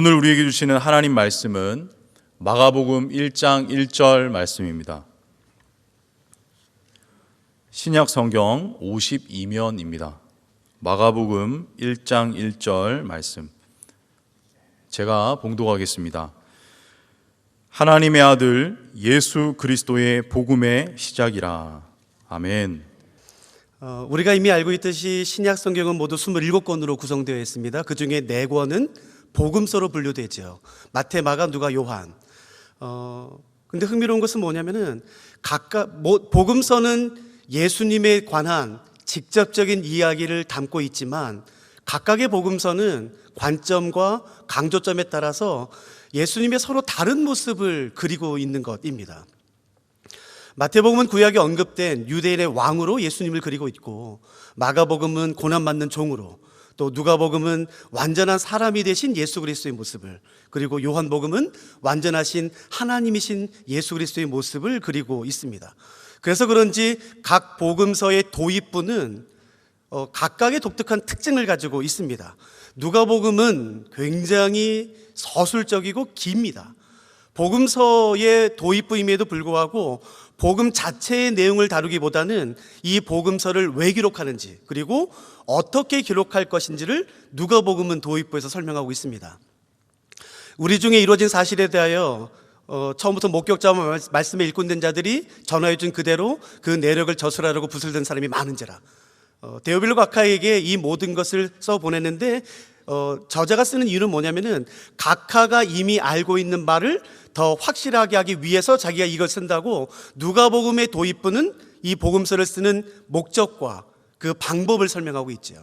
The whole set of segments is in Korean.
오늘 우리에게 주시는 하나님 말씀은 마가복음 1장 1절 말씀입니다. 신약 성경 52면입니다. 마가복음 1장 1절 말씀 제가 봉독하겠습니다. 하나님의 아들 예수 그리스도의 복음의 시작이라. 아멘. 우리가 이미 알고 있듯이 신약 성경은 모두 27권으로 구성되어 있습니다. 그 중에 4권은 복음서로 분류되죠. 마태, 마가, 누가, 요한. 근데 흥미로운 것은 뭐냐면은 복음서는 예수님에 관한 직접적인 이야기를 담고 있지만 각각의 복음서는 관점과 강조점에 따라서 예수님의 서로 다른 모습을 그리고 있는 것입니다. 마태복음은 구약에 언급된 유대인의 왕으로 예수님을 그리고 있고, 마가복음은 고난받는 종으로, 또 누가복음은 완전한 사람이 되신 예수 그리스도의 모습을, 그리고 요한복음은 완전하신 하나님이신 예수 그리스도의 모습을 그리고 있습니다. 그래서 그런지 각 복음서의 도입부는 각각의 독특한 특징을 가지고 있습니다. 누가복음은 굉장히 서술적이고 깁니다. 복음서의 도입부임에도 불구하고 복음 자체의 내용을 다루기보다는 이 복음서를 왜 기록하는지, 그리고 어떻게 기록할 것인지를 누가복음은 도입부에서 설명하고 있습니다. 우리 중에 이루어진 사실에 대하여 처음부터 목격자와 말씀에 일꾼된 자들이 전하여준 그대로 그 내력을 저술하려고 붓을 든 사람이 많은지라. 데오빌로 각하에게 이 모든 것을 써 보냈는데, 저자가 쓰는 이유는 뭐냐면은 각하가 이미 알고 있는 말을 더 확실하게 하기 위해서 자기가 이걸 쓴다고, 누가복음의 도입부는 이 복음서를 쓰는 목적과 그 방법을 설명하고 있죠.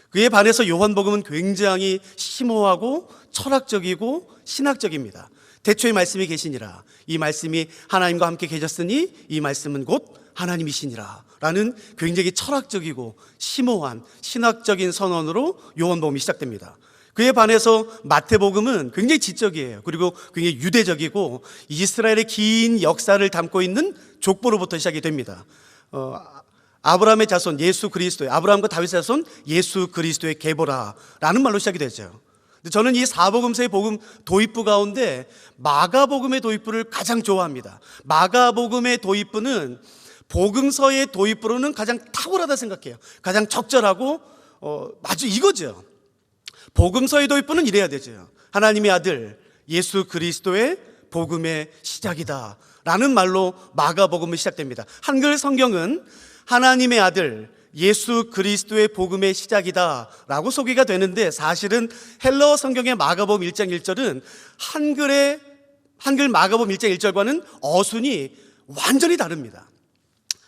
그에 반해서 요한복음은 굉장히 심오하고 철학적이고 신학적입니다. 태초에 말씀이 계시니라, 이 말씀이 하나님과 함께 계셨으니 이 말씀은 곧 하나님이시니라 라는 굉장히 철학적이고 심오한 신학적인 선언으로 요한복음이 시작됩니다. 그에 반해서 마태복음은 굉장히 지적이에요. 그리고 굉장히 유대적이고 이스라엘의 긴 역사를 담고 있는 족보로부터 시작이 됩니다. 아브라함의 자손 예수 그리스도의, 아브라함과 다윗의 자손 예수 그리스도의 계보라라는 말로 시작이 되죠. 저는 이 사복음서의 복음 도입부 가운데 마가복음의 도입부를 가장 좋아합니다. 마가복음의 도입부는 복음서의 도입부로는 가장 탁월하다 생각해요. 가장 적절하고 아주 이거죠. 복음서의 도입부는 이래야 되죠. 하나님의 아들 예수 그리스도의 복음의 시작이다 라는 말로 마가복음이 시작됩니다. 한글 성경은 하나님의 아들 예수 그리스도의 복음의 시작이다 라고 소개가 되는데, 사실은 헬라어 성경의 마가복음 1장 1절은 한글 마가복음 1장 1절과는 어순이 완전히 다릅니다.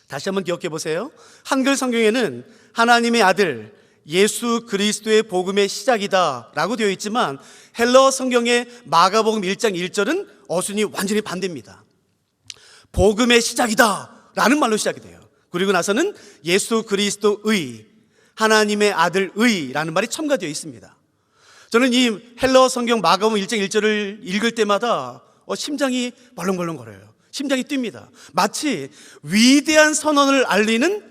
다시 한번 기억해 보세요. 한글 성경에는 하나님의 아들 예수 그리스도의 복음의 시작이다 라고 되어 있지만, 헬라어 성경의 마가복음 1장 1절은 어순이 완전히 반대입니다. 복음의 시작이다 라는 말로 시작이 돼요. 그리고 나서는 예수 그리스도의, 하나님의 아들의 라는 말이 첨가되어 있습니다. 저는 이 헬라어 성경 마가복음 1장 1절을 읽을 때마다 심장이 벌렁벌렁 거려요. 심장이 뜁니다. 마치 위대한 선언을 알리는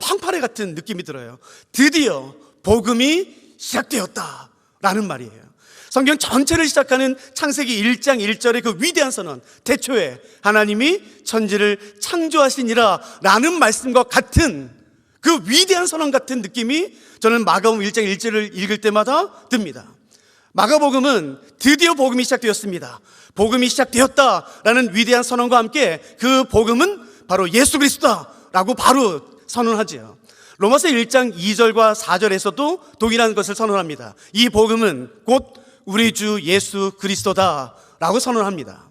팡파레 같은 느낌이 들어요. 드디어 복음이 시작되었다 라는 말이에요. 성경 전체를 시작하는 창세기 1장 1절의 그 위대한 선언, 태초에 하나님이 천지를 창조하시니라 라는 말씀과 같은 그 위대한 선언 같은 느낌이 저는 마가복음 1장 1절을 읽을 때마다 듭니다. 마가복음은 드디어 복음이 시작되었습니다, 복음이 시작되었다라는 위대한 선언과 함께 그 복음은 바로 예수 그리스도다라고 바로 선언하지요. 로마서 1장 2절과 4절에서도 동일한 것을 선언합니다. 이 복음은 곧 우리 주 예수 그리스도다라고 선언합니다.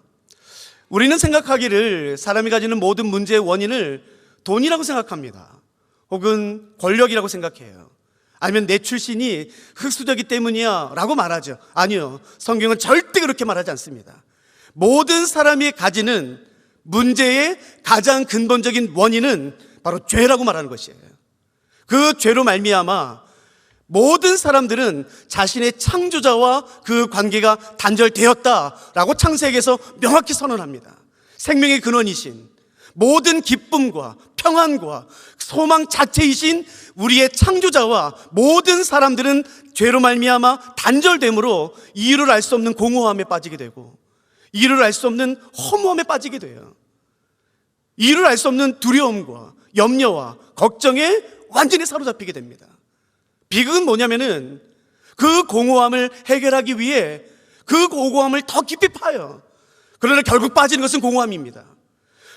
우리는 생각하기를 사람이 가지는 모든 문제의 원인을 돈이라고 생각합니다. 혹은 권력이라고 생각해요. 아니면 내 출신이 흙수저기 때문이야 라고 말하죠. 아니요, 성경은 절대 그렇게 말하지 않습니다. 모든 사람이 가지는 문제의 가장 근본적인 원인은 바로 죄라고 말하는 것이에요. 그 죄로 말미암아 모든 사람들은 자신의 창조자와 그 관계가 단절되었다라고 창세기에서 명확히 선언합니다. 생명의 근원이신, 모든 기쁨과 평안과 소망 자체이신 우리의 창조자와 모든 사람들은 죄로 말미암아 단절됨으로 이유를 알 수 없는 공허함에 빠지게 되고, 이유를 알 수 없는 허무함에 빠지게 돼요. 이유를 알 수 없는 두려움과 염려와 걱정에 완전히 사로잡히게 됩니다. 비극은 뭐냐면은 그 공허함을 해결하기 위해 그 공허함을 더 깊이 파요. 그러나 결국 빠지는 것은 공허함입니다.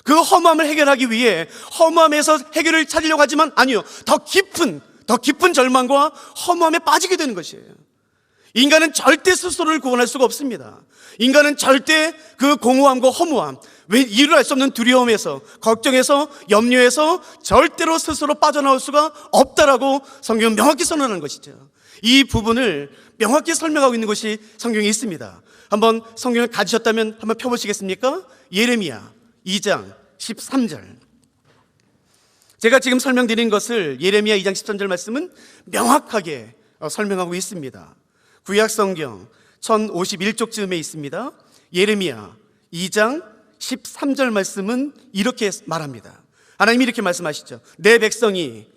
그 허무함을 해결하기 위해 허무함에서 해결을 찾으려고 하지만 아니요, 더 깊은 절망과 허무함에 빠지게 되는 것이에요. 인간은 절대 스스로를 구원할 수가 없습니다. 인간은 절대 그 공허함과 허무함, 왜 이유를 알 수 없는 두려움에서, 걱정에서, 염려에서 절대로 스스로 빠져나올 수가 없다라고 성경은 명확히 선언하는 것이죠. 이 부분을 명확히 설명하고 있는 것이 성경에 있습니다. 한번 성경을 가지셨다면 한번 펴보시겠습니까? 예레미야 2장 13절. 제가 지금 설명드린 것을 예레미야 2장 13절 말씀은 명확하게 설명하고 있습니다. 구약 성경 1051쪽쯤에 있습니다. 예레미야 2장 13절 말씀은 이렇게 말합니다. 하나님이 이렇게 말씀하시죠. 내 백성이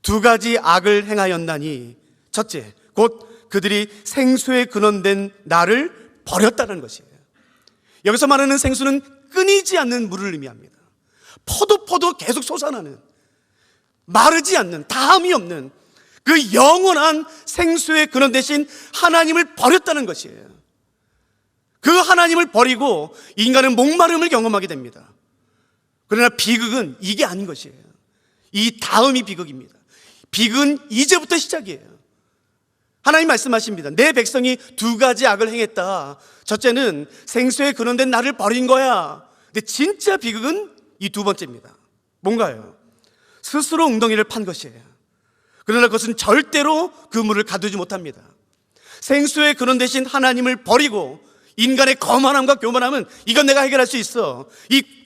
두 가지 악을 행하였나니, 첫째, 곧 그들이 생수에 근원된 나를 버렸다는 것이에요. 여기서 말하는 생수는 끊이지 않는 물을 의미합니다. 퍼도 계속 솟아나는, 마르지 않는, 다함이 없는 그 영원한 생수의 근원 대신 하나님을 버렸다는 것이에요. 그 하나님을 버리고 인간은 목마름을 경험하게 됩니다. 그러나 비극은 이게 아닌 것이에요. 이 다음이 비극입니다. 비극은 이제부터 시작이에요. 하나님 말씀하십니다. 내 백성이 두 가지 악을 행했다. 첫째는 생수에 근원된 나를 버린 거야. 근데 진짜 비극은 이 두 번째입니다. 뭔가요? 스스로 웅덩이를 판 것이에요. 그러나 그것은 절대로 그 물을 가두지 못합니다. 생수의 근원 대신 하나님을 버리고 인간의 거만함과 교만함은 이건 내가 해결할 수 있어.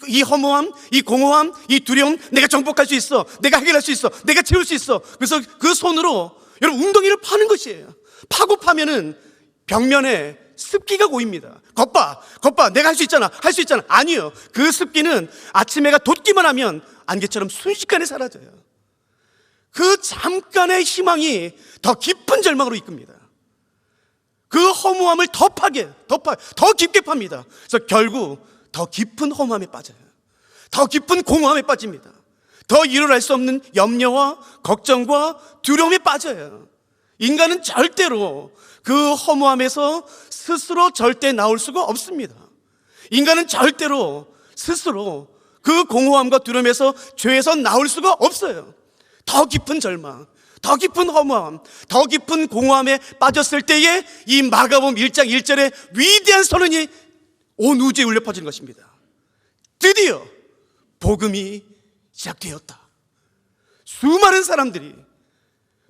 이 허무함, 이 공허함, 이 두려움 내가 정복할 수 있어. 내가 해결할 수 있어. 내가 채울 수 있어. 그래서 그 손으로 여러분 웅덩이를 파는 것이에요. 파고 파면은 벽면에 습기가 고입니다. 겉봐 내가 할 수 있잖아. 아니요, 그 습기는 아침 해가 돋기만 하면 안개처럼 순식간에 사라져요. 그 잠깐의 희망이 더 깊은 절망으로 이끕니다. 그 허무함을 더 깊게 팝니다. 그래서 결국 더 깊은 허무함에 빠져요. 더 깊은 공허함에 빠집니다. 더 이유를 알 수 없는 염려와 걱정과 두려움에 빠져요. 인간은 절대로 그 허무함에서 스스로 절대 나올 수가 없습니다. 인간은 절대로 스스로 그 공허함과 두려움에서, 죄에서 나올 수가 없어요. 더 깊은 절망, 더 깊은 허무함, 더 깊은 공허함에 빠졌을 때에 이 마가복음 1장 1절의 위대한 선언이 온 우주에 울려 퍼지는 것입니다. 드디어 복음이 시작되었다. 수많은 사람들이,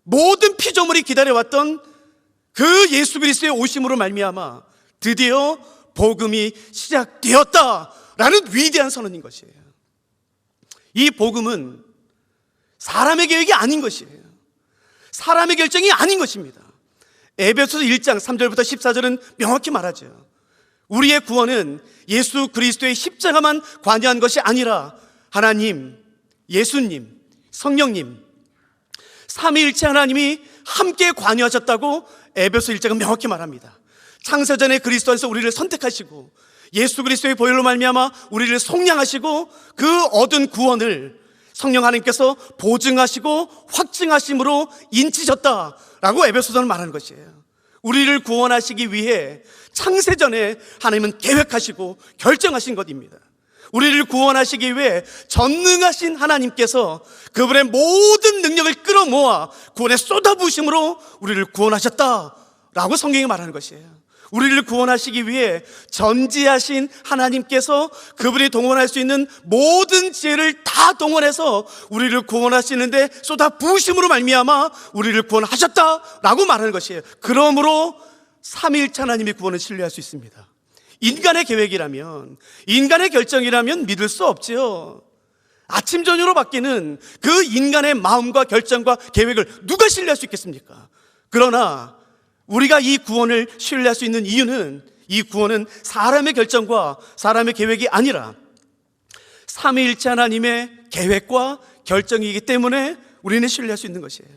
모든 피조물이 기다려왔던 그 예수 그리스도의 오심으로 말미암아 드디어 복음이 시작되었다라는 위대한 선언인 것이에요. 이 복음은 사람의 계획이 아닌 것이에요. 사람의 결정이 아닌 것입니다. 에베소서 1장 3절부터 14절은 명확히 말하죠. 우리의 구원은 예수 그리스도의 십자가만 관여한 것이 아니라 하나님, 예수님, 성령님, 삼위일체 하나님이 함께 관여하셨다고 에베소 1장은 명확히 말합니다. 창세전에 그리스도 안에서 우리를 선택하시고 예수 그리스도의 보혈로 말미암아 우리를 속량하시고 그 얻은 구원을 성령 하나님께서 보증하시고 확증하심으로 인치셨다라고 에베소서는 말하는 것이에요. 우리를 구원하시기 위해 창세전에 하나님은 계획하시고 결정하신 것입니다. 우리를 구원하시기 위해 전능하신 하나님께서 그분의 모든 능력을 끌어모아 구원의 쏟아부으심으로 우리를 구원하셨다라고 성경이 말하는 것이에요. 우리를 구원하시기 위해 전지하신 하나님께서 그분이 동원할 수 있는 모든 지혜를 다 동원해서 우리를 구원하시는데 쏟아부으심으로 말미암아 우리를 구원하셨다라고 말하는 것이에요. 그러므로 삼위일체 하나님의 구원을 신뢰할 수 있습니다. 인간의 계획이라면, 인간의 결정이라면 믿을 수 없지요. 아침 저녁으로 바뀌는 그 인간의 마음과 결정과 계획을 누가 신뢰할 수 있겠습니까? 그러나 우리가 이 구원을 신뢰할 수 있는 이유는, 이 구원은 사람의 결정과 사람의 계획이 아니라 삼위일체 하나님의 계획과 결정이기 때문에 우리는 신뢰할 수 있는 것이에요.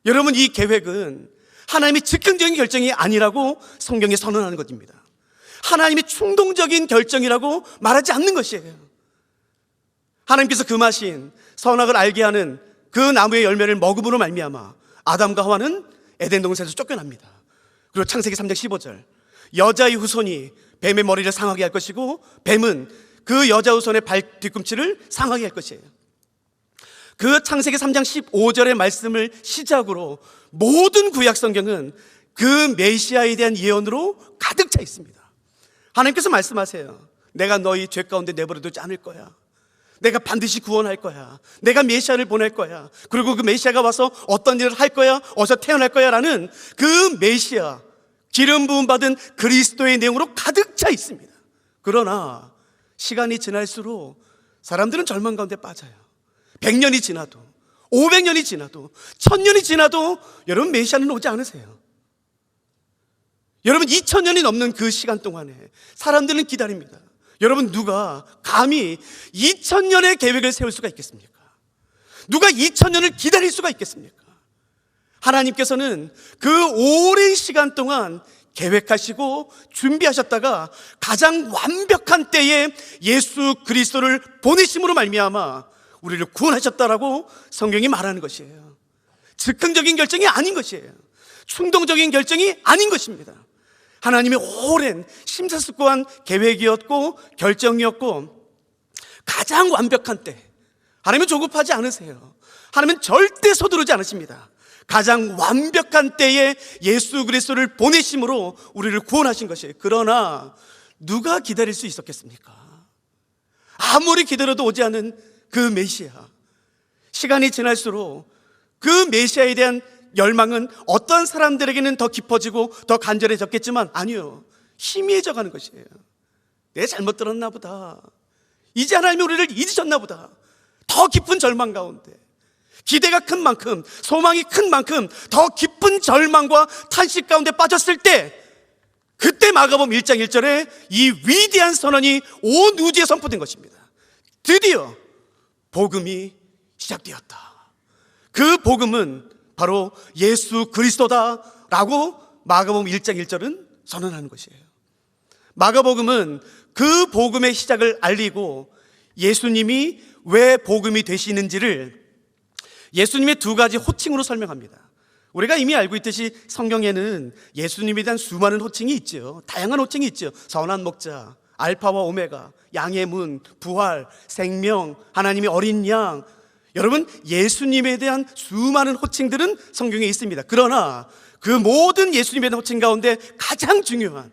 여러분, 이 계획은 하나님의 즉흥적인 결정이 아니라고 성경에 선언하는 것입니다. 하나님의 충동적인 결정이라고 말하지 않는 것이에요. 하나님께서 금하신 선악을 알게 하는 그 나무의 열매를 먹음으로 말미암아 아담과 하와는 에덴 동산에서 쫓겨납니다. 그리고 창세기 3장 15절, 여자의 후손이 뱀의 머리를 상하게 할 것이고 뱀은 그 여자 후손의 발 뒤꿈치를 상하게 할 것이에요. 그 창세기 3장 15절의 말씀을 시작으로 모든 구약 성경은 그 메시아에 대한 예언으로 가득 차 있습니다. 하나님께서 말씀하세요. 내가 너희 죄 가운데 내버려두지 않을 거야. 내가 반드시 구원할 거야. 내가 메시아를 보낼 거야. 그리고 그 메시아가 와서 어떤 일을 할 거야, 어디서 태어날 거야 라는 그 메시아, 기름 부음 받은 그리스도의 내용으로 가득 차 있습니다. 그러나 시간이 지날수록 사람들은 절망 가운데 빠져요. 100년이 지나도, 500년이 지나도, 1000년이 지나도 여러분 메시아는 오지 않으세요. 여러분 2000년이 넘는 그 시간 동안에 사람들은 기다립니다. 여러분, 누가 감히 2000년의 계획을 세울 수가 있겠습니까? 누가 2000년을 기다릴 수가 있겠습니까? 하나님께서는 그 오랜 시간 동안 계획하시고 준비하셨다가 가장 완벽한 때에 예수 그리스도를 보내심으로 말미암아 우리를 구원하셨다라고 성경이 말하는 것이에요. 즉흥적인 결정이 아닌 것이에요. 충동적인 결정이 아닌 것입니다. 하나님의 오랜 심사숙고한 계획이었고 결정이었고 가장 완벽한 때, 하나님은 조급하지 않으세요. 하나님은 절대 서두르지 않으십니다. 가장 완벽한 때에 예수 그리스도를 보내심으로 우리를 구원하신 것이에요. 그러나 누가 기다릴 수 있었겠습니까? 아무리 기다려도 오지 않은 그 메시아, 시간이 지날수록 그 메시아에 대한 열망은 어떤 사람들에게는 더 깊어지고 더 간절해졌겠지만 아니요, 희미해져 가는 것이에요. 내가 잘못 들었나 보다, 이제 하나님이 우리를 잊으셨나 보다. 더 깊은 절망 가운데, 기대가 큰 만큼, 소망이 큰 만큼 더 깊은 절망과 탄식 가운데 빠졌을 때, 그때 마가복음 1장 1절에 이 위대한 선언이 온 우주에 선포된 것입니다. 드디어 복음이 시작되었다. 그 복음은 바로 예수 그리스도다라고 마가복음 1장 1절은 선언하는 것이에요. 마가복음은 그 복음의 시작을 알리고 예수님이 왜 복음이 되시는지를 예수님의 두 가지 호칭으로 설명합니다. 우리가 이미 알고 있듯이 성경에는 예수님에 대한 수많은 호칭이 있죠. 다양한 호칭이 있죠. 선한 목자, 알파와 오메가, 양의 문, 부활, 생명, 하나님의 어린 양. 여러분, 예수님에 대한 수많은 호칭들은 성경에 있습니다. 그러나 그 모든 예수님에 대한 호칭 가운데 가장 중요한,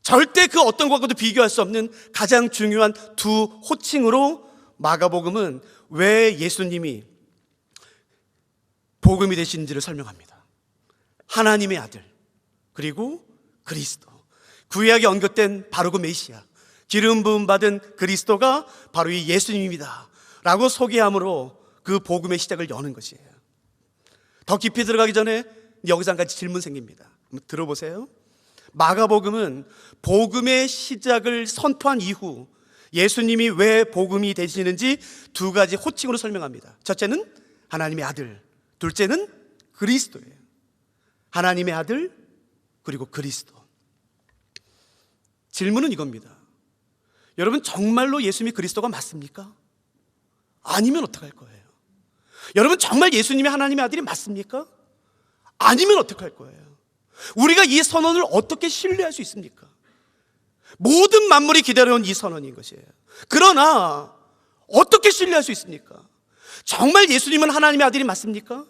절대 그 어떤 것과도 비교할 수 없는 가장 중요한 두 호칭으로 마가복음은 왜 예수님이 복음이 되신지를 설명합니다. 하나님의 아들, 그리고 그리스도, 구약에 언급된 바로 그 메시아, 기름 부음 받은 그리스도가 바로 이 예수님입니다 라고 소개함으로 그 복음의 시작을 여는 것이에요. 더 깊이 들어가기 전에 여기서 한 가지 질문 생깁니다. 한번 들어보세요. 마가복음은 복음의 시작을 선포한 이후 예수님이 왜 복음이 되시는지 두 가지 호칭으로 설명합니다. 첫째는 하나님의 아들, 둘째는 그리스도예요. 하나님의 아들, 그리고 그리스도. 질문은 이겁니다. 여러분, 정말로 예수님이 그리스도가 맞습니까? 아니면 어떡할 거예요? 여러분, 정말 예수님이 하나님의 아들이 맞습니까? 아니면 어떡할 거예요? 우리가 이 선언을 어떻게 신뢰할 수 있습니까? 모든 만물이 기다려온 이 선언인 것이에요. 그러나 어떻게 신뢰할 수 있습니까? 정말 예수님은 하나님의 아들이 맞습니까?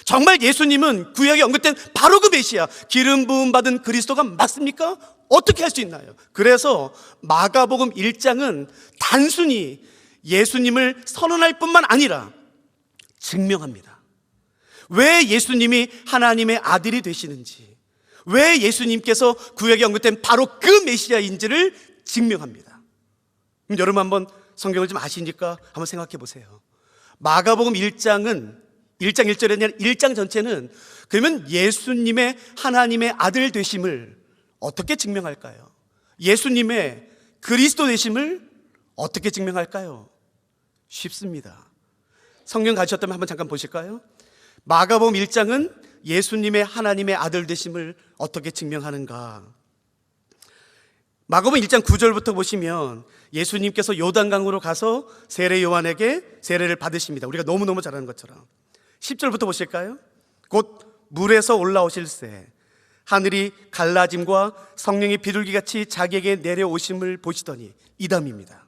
정말 예수님은 구약에 언급된 바로 그 메시아, 기름 부음 받은 그리스도가 맞습니까? 어떻게 할 수 있나요? 그래서 마가복음 1장은 단순히 예수님을 선언할 뿐만 아니라 증명합니다. 왜 예수님이 하나님의 아들이 되시는지, 왜 예수님께서 구약에 언급된 바로 그 메시아인지를 증명합니다. 그럼 여러분 한번 성경을 좀 아시니까 한번 생각해 보세요. 마가복음 1장은 1장 1절에 아니라 1장 전체는 그러면 예수님의 하나님의 아들 되심을 어떻게 증명할까요? 예수님의 그리스도 되심을 어떻게 증명할까요? 쉽습니다. 성경 가지셨다면 한번 잠깐 보실까요? 마가복음 1장은 예수님의 하나님의 아들 되심을 어떻게 증명하는가? 마가복음 1장 9절부터 보시면 예수님께서 요단강으로 가서 세례 요한에게 세례를 받으십니다. 우리가 너무너무 잘 아는 것처럼. 10절부터 보실까요? 곧 물에서 올라오실새 하늘이 갈라짐과 성령이 비둘기같이 자기에게 내려오심을 보시더니 이담입니다.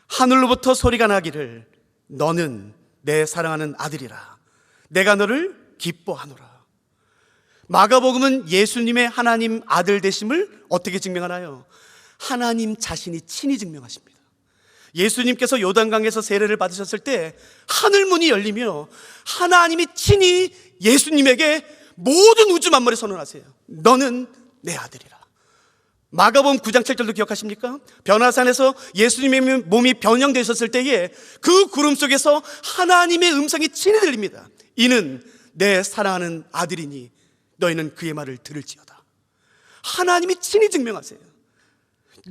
하늘로부터 소리가 나기를 너는 내 사랑하는 아들이라 내가 너를 기뻐하노라. 마가복음은 예수님의 하나님 아들 되심을 어떻게 증명하나요? 하나님 자신이 친히 증명하십니다. 예수님께서 요단강에서 세례를 받으셨을 때 하늘문이 열리며 하나님이 친히 예수님에게 모든 우주 만물에 선언하세요. 너는 내 아들이라. 마가복음 9장 7절도 기억하십니까? 변화산에서 예수님의 몸이 변형되셨을 때에 그 구름 속에서 하나님의 음성이 친히 들립니다. 이는 내 사랑하는 아들이니 너희는 그의 말을 들을지어다. 하나님이 친히 증명하세요.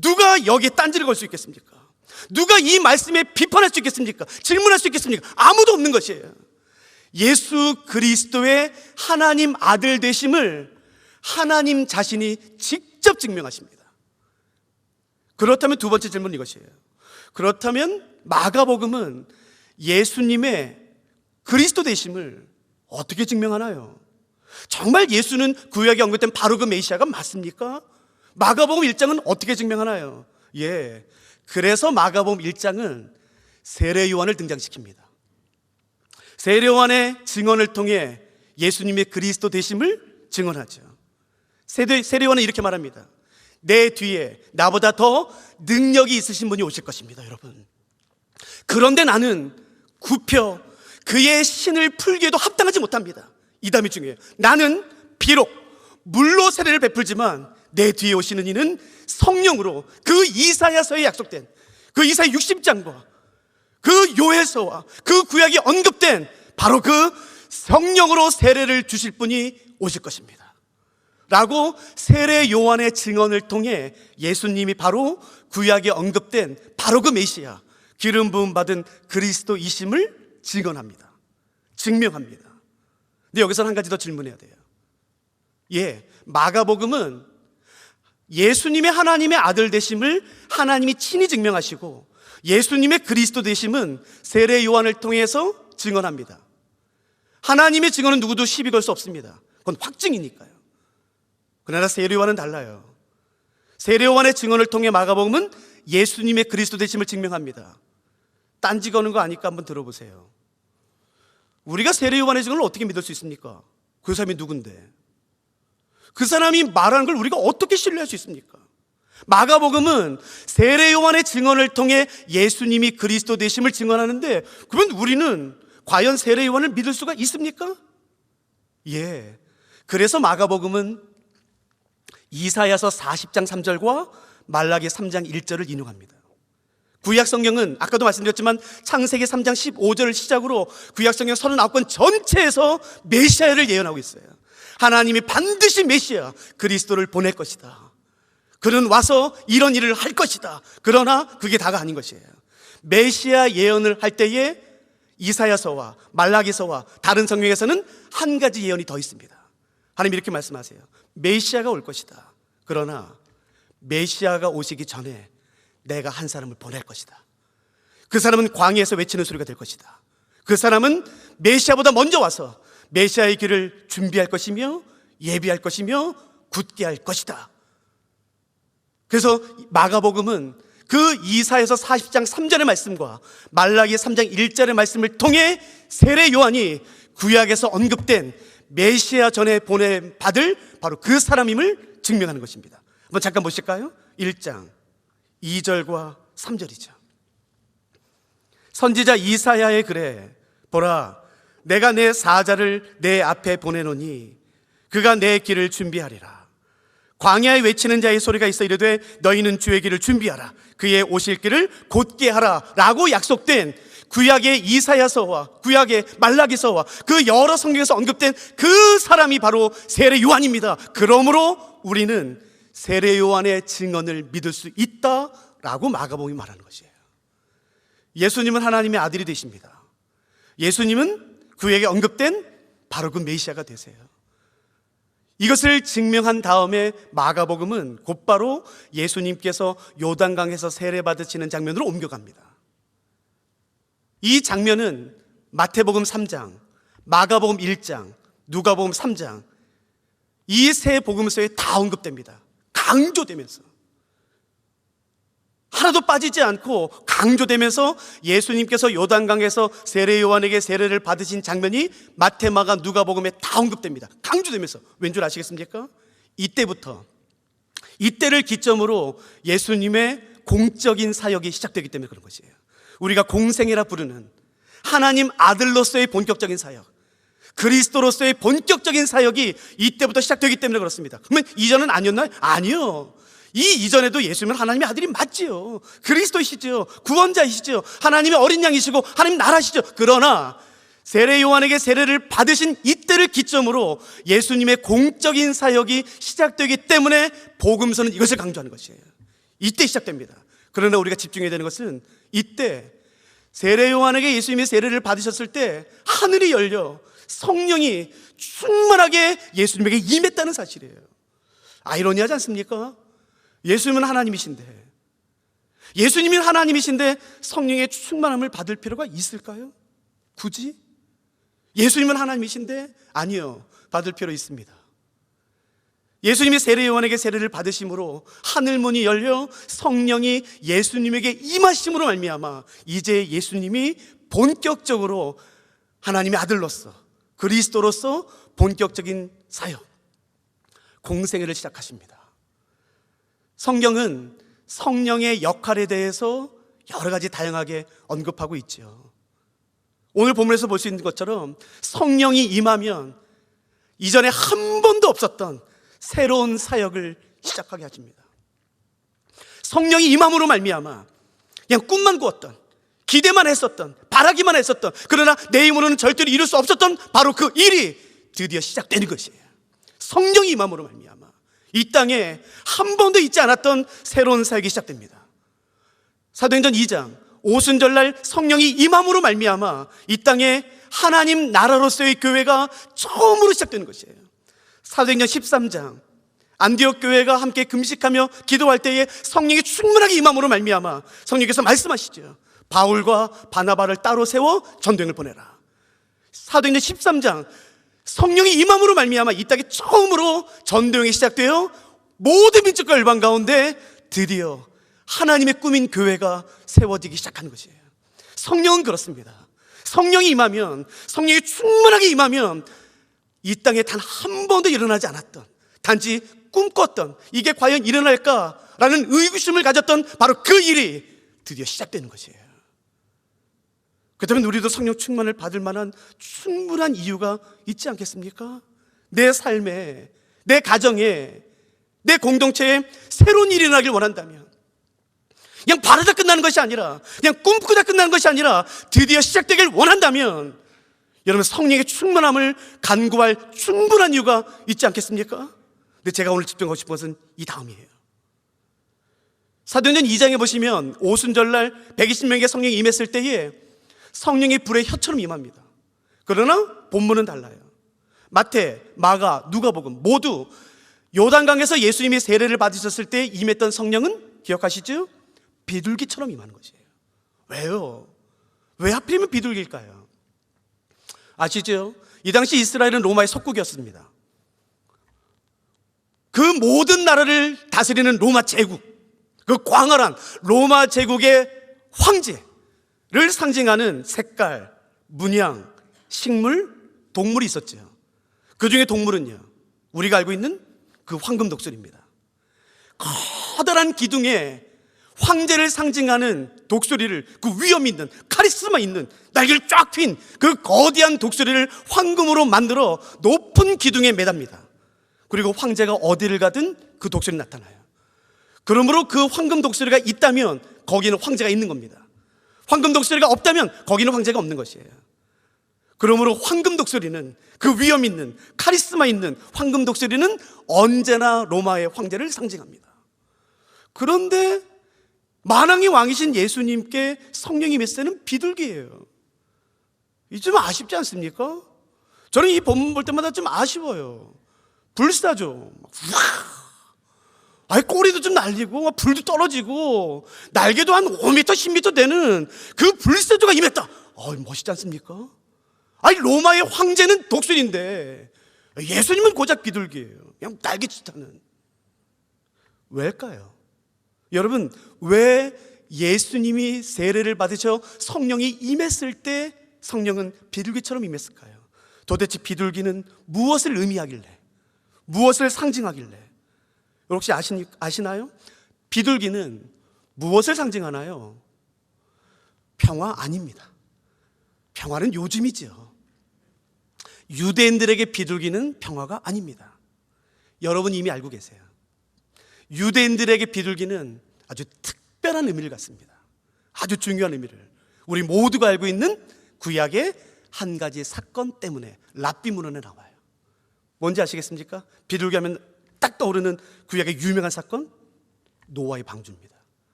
누가 여기에 딴지를 걸 수 있겠습니까? 누가 이 말씀에 비판할 수 있겠습니까? 질문할 수 있겠습니까? 아무도 없는 것이에요. 예수 그리스도의 하나님 아들 되심을 하나님 자신이 직접 증명하십니다. 그렇다면 두 번째 질문은 이것이에요. 그렇다면 마가복음은 예수님의 그리스도 되심을 어떻게 증명하나요? 정말 예수는 구약에 언급된 바로 그 메시아가 맞습니까? 마가복음 1장은 어떻게 증명하나요? 그래서 마가복음 1장은 세례 요한을 등장시킵니다. 세례 요한의 증언을 통해 예수님의 그리스도 되심을 증언하죠. 세례 요한은 이렇게 말합니다. 내 뒤에 나보다 더 능력이 있으신 분이 오실 것입니다, 여러분. 그런데 나는 굽혀 그의 신을 풀기에도 합당하지 못합니다. 이 다음이 중요해요. 나는 비록 물로 세례를 베풀지만 내 뒤에 오시는 이는 성령으로 그 이사야서에 약속된 그 이사야 60장과 그 요엘서와 그 구약이 언급된 바로 그 성령으로 세례를 주실 분이 오실 것입니다 라고 세례 요한의 증언을 통해 예수님이 바로 구약에 언급된 바로 그 메시아 기름 부음 받은 그리스도이심을 증언합니다. 증명합니다. 근데 여기서는 한 가지 더 질문해야 돼요. 마가복음은 예수님의 하나님의 아들 되심을 하나님이 친히 증명하시고 예수님의 그리스도 되심은 세례 요한을 통해서 증언합니다. 하나님의 증언은 누구도 시비 걸 수 없습니다. 그건 확증이니까요. 그러나 세례 요한은 달라요. 세례 요한의 증언을 통해 마가복음은 예수님의 그리스도 되심을 증명합니다. 딴지 거는 거 아니까 한번 들어보세요. 우리가 세례 요한의 증언을 어떻게 믿을 수 있습니까? 그 사람이 누군데? 그 사람이 말하는 걸 우리가 어떻게 신뢰할 수 있습니까? 마가복음은 세례 요한의 증언을 통해 예수님이 그리스도 되심을 증언하는데 그러면 우리는 과연 세례 요한을 믿을 수가 있습니까? 그래서 마가복음은 이사야서 40장 3절과 말라기 3장 1절을 인용합니다. 구약 성경은 아까도 말씀드렸지만 창세기 3장 15절을 시작으로 구약 성경 39권 전체에서 메시아를 예언하고 있어요. 하나님이 반드시 메시아 그리스도를 보낼 것이다. 그는 와서 이런 일을 할 것이다. 그러나 그게 다가 아닌 것이에요. 메시아 예언을 할 때에 이사야서와 말라기서와 다른 성경에서는 한 가지 예언이 더 있습니다. 하나님 이렇게 말씀하세요. 메시아가 올 것이다. 그러나 메시아가 오시기 전에 내가 한 사람을 보낼 것이다. 그 사람은 광야에서 외치는 소리가 될 것이다. 그 사람은 메시아보다 먼저 와서 메시아의 길을 준비할 것이며 예비할 것이며 굳게 할 것이다. 그래서 마가복음은 그 이사야서 40장 3절의 말씀과 말라기 3장 1절의 말씀을 통해 세례 요한이 구약에서 언급된 메시아 전에 받을 바로 그 사람임을 증명하는 것입니다. 한번 잠깐 보실까요? 1장 2절과 3절이죠. 선지자 이사야의 글에 보라 내가 내 사자를 내 앞에 보내노니 그가 내 길을 준비하리라. 광야에 외치는 자의 소리가 있어 이르되 너희는 주의 길을 준비하라. 그의 오실 길을 곧게 하라 라고 약속된 구약의 이사야서와 구약의 말라기서와 그 여러 성경에서 언급된 그 사람이 바로 세례 요한입니다. 그러므로 우리는 세례 요한의 증언을 믿을 수 있다라고 마가복음이 말하는 것이에요. 예수님은 하나님의 아들이 되십니다. 예수님은 그에게 언급된 바로 그 메시아가 되세요. 이것을 증명한 다음에 마가복음은 곧바로 예수님께서 요단강에서 세례받으시는 장면으로 옮겨갑니다. 이 장면은 마태복음 3장, 마가복음 1장, 누가복음 3장 이 세 복음서에 다 언급됩니다. 강조되면서 하나도 빠지지 않고 강조되면서 예수님께서 요단강에서 세례 요한에게 세례를 받으신 장면이 마태, 마가, 누가복음에 다 언급됩니다. 강조되면서. 왠 줄 아시겠습니까? 이때를 기점으로 예수님의 공적인 사역이 시작되기 때문에 그런 것이에요. 우리가 공생애라 부르는 하나님 아들로서의 본격적인 사역, 그리스도로서의 본격적인 사역이 이때부터 시작되기 때문에 그렇습니다. 그러면 이전은 아니었나요? 아니요. 이 이전에도 예수님은 하나님의 아들이 맞지요. 그리스도이시죠. 구원자이시죠. 하나님의 어린 양이시고 하나님 나라시죠. 그러나 세례 요한에게 세례를 받으신 이때를 기점으로 예수님의 공적인 사역이 시작되기 때문에 복음서는 이것을 강조하는 것이에요. 이때 시작됩니다. 그러나 우리가 집중해야 되는 것은 이때 세례 요한에게 예수님의 세례를 받으셨을 때 하늘이 열려 성령이 충만하게 예수님에게 임했다는 사실이에요. 아이러니하지 않습니까? 예수님은 하나님이신데, 예수님이 하나님이신데 성령의 충만함을 받을 필요가 있을까요? 굳이? 예수님은 하나님이신데 아니요, 받을 필요 있습니다. 예수님이 세례 요한에게 세례를 받으심으로 하늘문이 열려 성령이 예수님에게 임하심으로 말미암아 이제 예수님이 본격적으로 하나님의 아들로서 그리스도로서 본격적인 사역, 공생애를 시작하십니다. 성경은 성령의 역할에 대해서 여러 가지 다양하게 언급하고 있죠. 오늘 본문에서 볼 수 있는 것처럼 성령이 임하면 이전에 한 번도 없었던 새로운 사역을 시작하게 하십니다. 성령이 임함으로 말미암아 그냥 꿈만 꾸었던, 기대만 했었던, 바라기만 했었던, 그러나 내 힘으로는 절대로 이룰 수 없었던 바로 그 일이 드디어 시작되는 것이에요. 성령이 임함으로 말미암아 이 땅에 한 번도 있지 않았던 새로운 사역이 시작됩니다. 사도행전 2장 오순절날 성령이 임함으로 말미암아 이 땅에 하나님 나라로서의 교회가 처음으로 시작되는 것이에요. 사도행전 13장 안디옥 교회가 함께 금식하며 기도할 때에 성령이 충만하게 임함으로 말미암아 성령께서 말씀하시죠. 바울과 바나바를 따로 세워 전도행을 보내라. 사도행전 13장 성령이 임함으로 말미암아 이 땅에 처음으로 전도행이 시작되어 모든 민족과 열방 가운데 드디어 하나님의 꿈인 교회가 세워지기 시작하는 것이에요. 성령은 그렇습니다. 성령이 임하면, 성령이 충만하게 임하면 이 땅에 단 한 번도 일어나지 않았던, 단지 꿈꿨던, 이게 과연 일어날까라는 의구심을 가졌던 바로 그 일이 드디어 시작되는 것이에요. 그렇다면 우리도 성령 충만을 받을 만한 충분한 이유가 있지 않겠습니까? 내 삶에, 내 가정에, 내 공동체에 새로운 일이 일어나길 원한다면, 그냥 바르다 끝나는 것이 아니라, 그냥 꿈꾸다 끝나는 것이 아니라 드디어 시작되길 원한다면 여러분 성령의 충만함을 간구할 충분한 이유가 있지 않겠습니까? 근데 제가 오늘 집중하고 싶은 것은 이 다음이에요. 사도행전 2장에 보시면 오순절날 120명의 성령이 임했을 때에 성령이 불의 혀처럼 임합니다. 그러나 본문은 달라요. 마태, 마가, 누가복음 모두 요단강에서 예수님이 세례를 받으셨을 때 임했던 성령은 기억하시죠? 비둘기처럼 임하는 것이에요. 왜요? 왜 하필이면 비둘기일까요? 아시죠? 이 당시 이스라엘은 로마의 속국이었습니다. 그 모든 나라를 다스리는 로마 제국, 그 광활한 로마 제국의 황제를 상징하는 색깔, 문양, 식물, 동물이 있었죠. 그 중에 동물은요, 우리가 알고 있는 그 황금 독수리입니다. 커다란 기둥에 황제를 상징하는 독수리를, 그 위엄 있는, 카리스마 있는, 날개를 쫙 핀 그 거대한 독수리를 황금으로 만들어 높은 기둥에 매답니다. 그리고 황제가 어디를 가든 그 독수리 나타나요. 그러므로 그 황금 독수리가 있다면 거기는 황제가 있는 겁니다. 황금 독수리가 없다면 거기는 황제가 없는 것이에요. 그러므로 황금 독수리는, 그 위엄 있는, 카리스마 있는 황금 독수리는 언제나 로마의 황제를 상징합니다. 그런데 만왕의 왕이신 예수님께 성령이 임했을 때는 비둘기예요. 이 좀 아쉽지 않습니까? 저는 이 본문 볼 때마다 좀 아쉬워요. 불사조. 아이, 꼬리도 좀 날리고 불도 떨어지고 날개도 한 5m, 10m 되는 그 불사조가 임했다. 멋있지 않습니까? 아니, 로마의 황제는 독수리인데 예수님은 고작 비둘기예요. 그냥 날개짓하는. 왜일까요? 여러분, 왜 예수님이 세례를 받으셔 성령이 임했을 때 성령은 비둘기처럼 임했을까요? 도대체 비둘기는 무엇을 의미하길래, 무엇을 상징하길래? 혹시 아시나요? 비둘기는 무엇을 상징하나요? 평화 아닙니다. 평화는 요즘이죠. 유대인들에게 비둘기는 평화가 아닙니다. 여러분 이미 알고 계세요. 유대인들에게 비둘기는 아주 특별한 의미를 갖습니다. 아주 중요한 의미를. 우리 모두가 알고 있는 구약의 한 가지 사건 때문에 랍비 문헌에 나와요. 뭔지 아시겠습니까? 비둘기 하면 딱 떠오르는 구약의 유명한 사건, 노아의 방주입니다.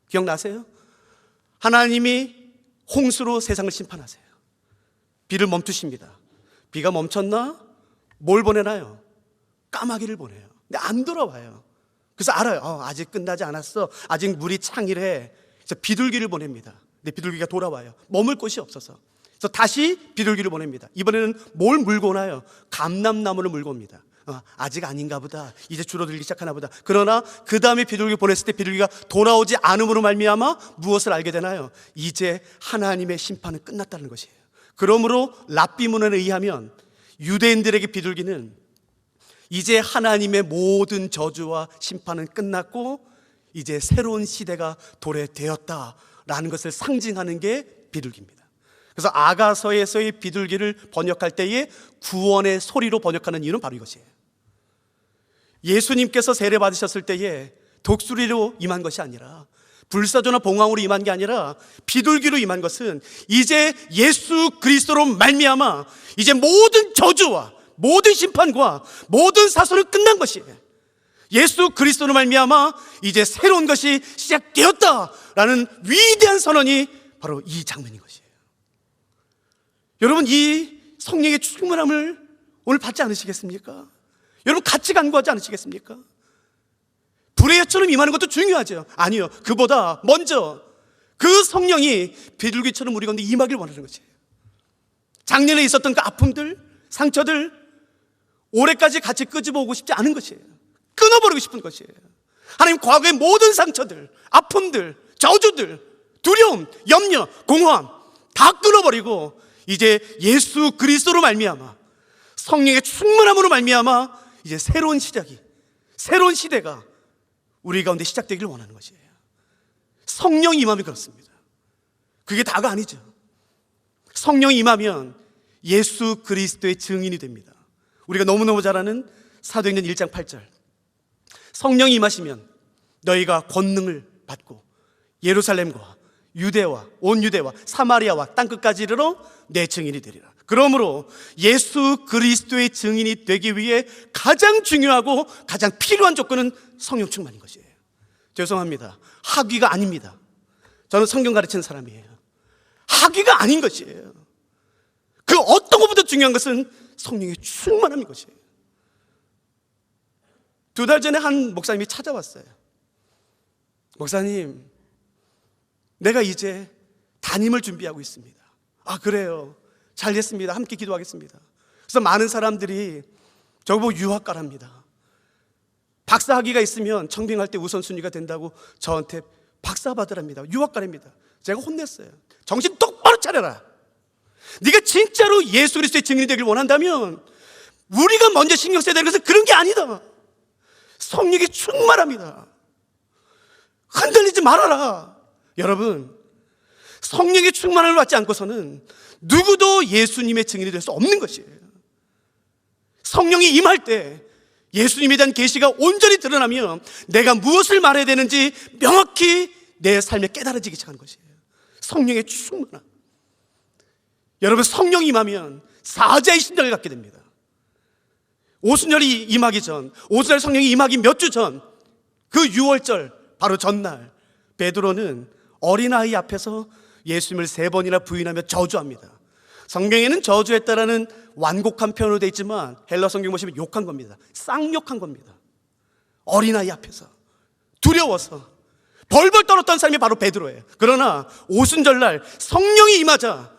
기억나세요? 하나님이 홍수로 세상을 심판하세요. 비를 멈추십니다. 비가 멈췄나? 뭘 보내나요? 까마귀를 보내요. 근데 안 돌아와요. 그래서 알아요. 아직 끝나지 않았어. 아직 물이 창이래. 그래서 비둘기를 보냅니다. 근데 비둘기가 돌아와요. 머물 곳이 없어서. 그래서 다시 비둘기를 보냅니다. 이번에는 뭘 물고 오나요? 감람나무를 물고 옵니다. 아직 아닌가 보다. 이제 줄어들기 시작하나 보다. 그러나 그 다음에 비둘기 보냈을 때 비둘기가 돌아오지 않음으로 말미암아 무엇을 알게 되나요? 이제 하나님의 심판은 끝났다는 것이에요. 그러므로 랍비 문헌에 의하면 유대인들에게 비둘기는 이제 하나님의 모든 저주와 심판은 끝났고 이제 새로운 시대가 도래되었다라는 것을 상징하는 게 비둘기입니다. 그래서 아가서에서의 비둘기를 번역할 때에 구원의 소리로 번역하는 이유는 바로 이것이에요. 예수님께서 세례 받으셨을 때에 독수리로 임한 것이 아니라, 불사조나 봉황으로 임한 게 아니라 비둘기로 임한 것은 이제 예수 그리스도로 말미암아 이제 모든 저주와 모든 심판과 모든 사소는 끝난 것이에요. 예수 그리스도로 말미암아 이제 새로운 것이 시작되었다라는 위대한 선언이 바로 이 장면인 것이에요. 여러분, 이 성령의 충만함을 오늘 받지 않으시겠습니까? 여러분, 같이 간구하지 않으시겠습니까? 불의 여처럼 임하는 것도 중요하죠. 아니요, 그보다 먼저 그 성령이 비둘기처럼 우리 가운데 임하길 원하는 것이에요. 작년에 있었던 그 아픔들, 상처들 올해까지 같이 끄집어 오고 싶지 않은 것이에요. 끊어버리고 싶은 것이에요. 하나님, 과거의 모든 상처들, 아픔들, 저주들, 두려움, 염려, 공허함 다 끊어버리고 이제 예수 그리스도로 말미암아 성령의 충만함으로 말미암아 이제 새로운 시작이, 새로운 시대가 우리 가운데 시작되기를 원하는 것이에요. 성령이 임하면 그렇습니다. 그게 다가 아니죠. 성령이 임하면 예수 그리스도의 증인이 됩니다. 우리가 너무너무 잘 아는 사도행전 1장 8절, 성령이 임하시면 너희가 권능을 받고 예루살렘과 유대와 온 유대와 사마리아와 땅끝까지 이르러 내 증인이 되리라. 그러므로 예수 그리스도의 증인이 되기 위해 가장 중요하고 가장 필요한 조건은 성령 충만인 것이에요. 죄송합니다, 학위가 아닙니다. 저는 성경 가르치는 사람이에요. 학위가 아닌 것이에요. 그 어떤 것보다 중요한 것은 성령의 충만함인 것이에요. 2달 전에 한 목사님이 찾아왔어요. 목사님, 내가 이제 담임을 준비하고 있습니다. 아, 그래요? 잘 됐습니다. 함께 기도하겠습니다. 그래서 많은 사람들이 저보고 유학가랍니다. 박사 학위가 있으면 청빙할 때 우선순위가 된다고 저한테 박사 받으랍니다. 유학가랍니다. 제가 혼냈어요. 정신 똑바로 차려라. 네가 진짜로 예수 그리스도의 증인이 되길 원한다면 우리가 먼저 신경 써야 되는 것은 그런 게 아니다. 성령이 충만합니다. 흔들리지 말아라. 여러분, 성령의 충만함을 받지 않고서는 누구도 예수님의 증인이 될 수 없는 것이에요. 성령이 임할 때 예수님에 대한 계시가 온전히 드러나면 내가 무엇을 말해야 되는지 명확히 내 삶에 깨달아지기 시작하는 것이에요. 성령의 충만함. 여러분, 성령이 임하면 사자의 심장을 갖게 됩니다. 오순절이 임하기 전, 오순절 성령이 임하기 몇 주 전, 그 6월절 바로 전날 베드로는 어린아이 앞에서 예수님을 3번이나 부인하며 저주합니다. 성경에는 저주했다라는 완곡한 표현으로 되어 있지만 헬라 성경 보시면 욕한 겁니다. 쌍욕한 겁니다. 어린아이 앞에서 두려워서 벌벌 떨었던 사람이 바로 베드로예요. 그러나 오순절날 성령이 임하자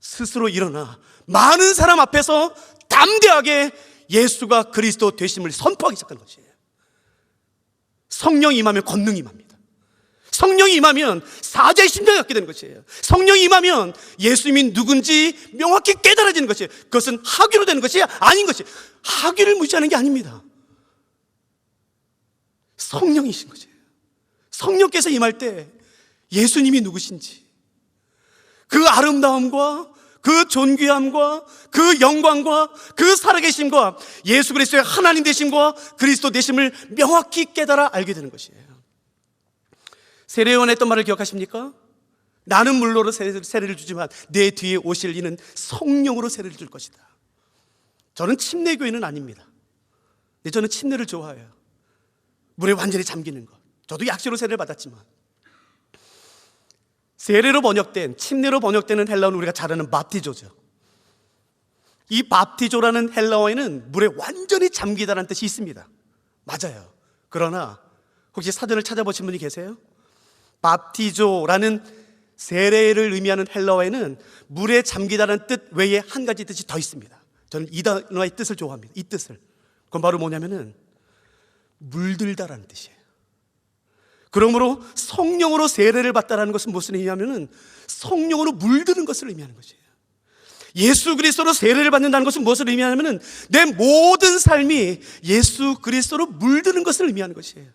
스스로 일어나 많은 사람 앞에서 담대하게 예수가 그리스도 되심을 선포하기 시작한 것이에요. 성령이 임하면 권능이 임합니다. 성령이 임하면 사자의 심장이 갖게 되는 것이에요. 성령이 임하면 예수님이 누군지 명확히 깨달아지는 것이에요. 그것은 학위로 되는 것이 아닌 것이에요. 학위를 무시하는 게 아닙니다. 성령이신 것이에요. 성령께서 임할 때 예수님이 누구신지, 그 아름다움과 그 존귀함과 그 영광과 그 살아계심과 예수 그리스도의 하나님 되심과 그리스도 되심을 명확히 깨달아 알게 되는 것이에요. 세례요한이 했던 말을 기억하십니까? 나는 물로로 세례를 주지만 내 뒤에 오실 이는 성령으로 세례를 줄 것이다. 저는 침례교인은 아닙니다. 근데 저는 침례를 좋아해요. 물에 완전히 잠기는 것. 저도 약시로 세례를 받았지만 세례로 번역된, 침례로 번역되는 헬라어는 우리가 잘 아는 밥티조죠. 이 밥티조라는 헬라어에는 물에 완전히 잠기다라는 뜻이 있습니다. 맞아요. 그러나 혹시 사전을 찾아보신 분이 계세요? 밥티조라는 세례를 의미하는 헬라어에는 물에 잠기다라는 뜻 외에 한 가지 뜻이 더 있습니다. 저는 이 단어의 뜻을 좋아합니다. 이 뜻을. 그건 바로 뭐냐면은 물들다라는 뜻이에요. 그러므로 성령으로 세례를 받다라는 것은 무슨 의미냐면은 성령으로 물드는 것을 의미하는 것이에요. 예수 그리스도로 세례를 받는다는 것은 무엇을 의미하냐면은 내 모든 삶이 예수 그리스도로 물드는 것을 의미하는 것이에요.